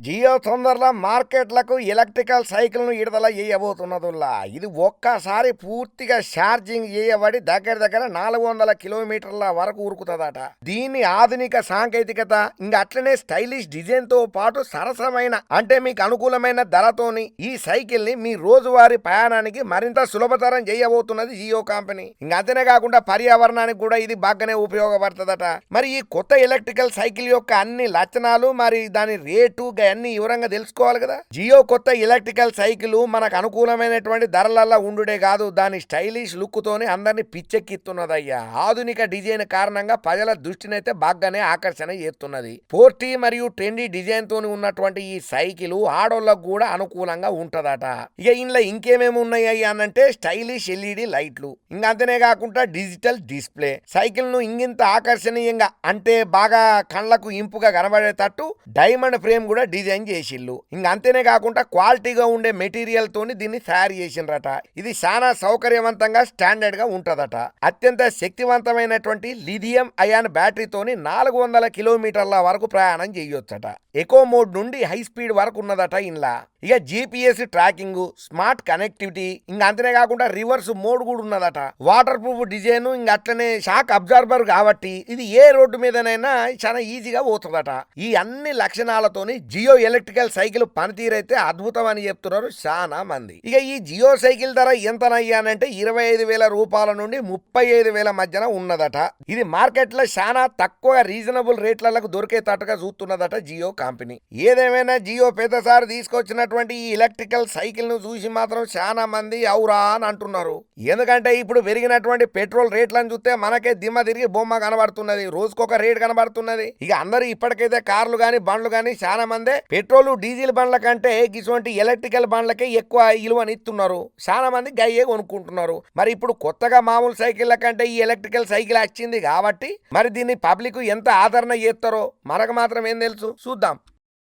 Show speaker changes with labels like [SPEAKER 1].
[SPEAKER 1] జియో తొందరలో మార్కెట్లకు ఎలక్ట్రికల్ సైకిల్ను విడుదల చేయబోతున్నదుల్లా. ఇది ఒక్కసారి పూర్తిగా ఛార్జింగ్ చేయబడి దగ్గర 400 కిలోమీటర్ల వరకు ఉరుకుతుందట. దీన్ని ఆధునిక సాంకేతికత ఇంకా అట్లనే స్టైలిష్ డిజైన్ తో పాటు సరసమైన అంటే మీకు అనుకూలమైన ధరతోని ఈ సైకిల్ ని మీ రోజువారీ ప్రయాణానికి మరింత సులభతరం చేయబోతున్నది జియో కంపెనీ. ఇంకా అంతేనే కాకుండా పర్యావరణానికి కూడా ఇది బాగానే ఉపయోగపడుతుందట. మరి ఈ కొత్త ఎలక్ట్రికల్ సైకిల్ యొక్క అన్ని లక్షణాలు మరి దాని రేటు అన్ని వివరంగా తెలుసుకోవాలి కదా. జియో కొత్త ఎలక్ట్రికల్ సైకిల్ మనకు అనుకూలమైనటువంటి ధరలలో ఉండుడే కాదు, దాని స్టైలిష్ లుక్ తోని అందరినీ పిచ్చెక్కిస్తున్నదయ్యా. ఆధునిక డిజైన్ కారణంగా ప్రజల దృష్టినైతే బాగానే ఆకర్షణ చేస్తున్నది. పోర్టీ మరియు ట్రెండీ డిజైన్ తోని ఉన్నటువంటి ఈ సైకిల్ ఆడోళ్ళకు కూడా అనుకూలంగా ఉంటదట. ఇక ఇంట్లో ఇంకేమేమి ఉన్నాయి అనంటే స్టైలిష్ ఎల్ఈడి లైట్లు, ఇంకా అంతనే కాకుండా డిజిటల్ డిస్ప్లే. సైకిల్ ను ఇంగింత ఆకర్షణీయంగా అంటే బాగా కళ్ళకు ఇంపుగా కనబడేటట్టు డైమండ్ ఫ్రేమ్ కూడా డిజైన్ చేసిల్లు. ఇంకా అంతేనే కాకుండా క్వాలిటీగా ఉండే మెటీరియల్ తోని దీన్ని తయారు చేసిండ్రట. ఇది చాలా సౌకర్యవంతంగా స్టాండర్డ్ గా ఉంటదట. అత్యంత శక్తివంతమైనటువంటి లిథియం అయాన్ బ్యాటరీతోని 400 కిలోమీటర్ల వరకు ప్రయాణం చేయొచ్చట. ఎకో మోడ్ నుండి హై స్పీడ్ వరకు ఉన్నదట ఇంలా. ఇక జిపిఎస్ ట్రాకింగ్, స్మార్ట్ కనెక్టివిటీ, ఇంకా అంతనే కాకుండా రివర్స్ మోడ్ కూడా ఉన్నదట. వాటర్ ప్రూఫ్ డిజైన్, ఇంకా అట్లనే షాక్ అబ్జార్బర్ కాబట్టి ఇది ఏ రోడ్డు మీదనైనా చాలా ఈజీగా పోతుందట. ఈ అన్ని లక్షణాలతోని జియో ఎలక్ట్రికల్ సైకిల్ పనితీరైతే అద్భుతం అని చెప్తున్నారు చాలా మంది. ఇక ఈ జియో సైకిల్ ధర ఎంతనయ్యానంటే 25,000 రూపాయల నుండి 35,000 మధ్యన ఉన్నదట. ఇది మార్కెట్ లో చాలా తక్కువ రీజనబుల్ రేట్లకు దొరికేటట్టుగా చూస్తున్నదట జియో కంపెనీ. ఏదేమైనా జియో పెద్దసారి తీసుకొచ్చినటువంటి ఈ ఎలక్ట్రికల్ సైకిల్ ను చూసి మాత్రం చాలా మంది అవురా అని అంటున్నారు. ఎందుకంటే ఇప్పుడు పెరిగినటువంటి పెట్రోల్ రేట్లను చూస్తే మనకే దిమ్మ తిరిగి బొమ్మ కనబడుతున్నది. రోజుకొక రేట్ కనబడుతున్నది. ఇక అందరూ ఇప్పటికైతే కార్లు గాని బండ్లు గాని చాలా మంది పెట్రోల్ డీజిల్ బండ్ల కంటే ఇటువంటి ఎలక్ట్రికల్ బండ్లకే ఎక్కువ ఇలువనిస్తున్నారు. చాలా మంది గయ్యే కొనుక్కుంటున్నారు. మరి ఇప్పుడు కొత్తగా మామూలు సైకిళ్ల కంటే ఈ ఎలక్ట్రికల్ సైకిల్ వచ్చింది కాబట్టి మరి దీన్ని పబ్లిక్ ఎంత ఆదరణ చేస్తారో మనకు మాత్రం ఏం తెలుసు, చూద్దాం.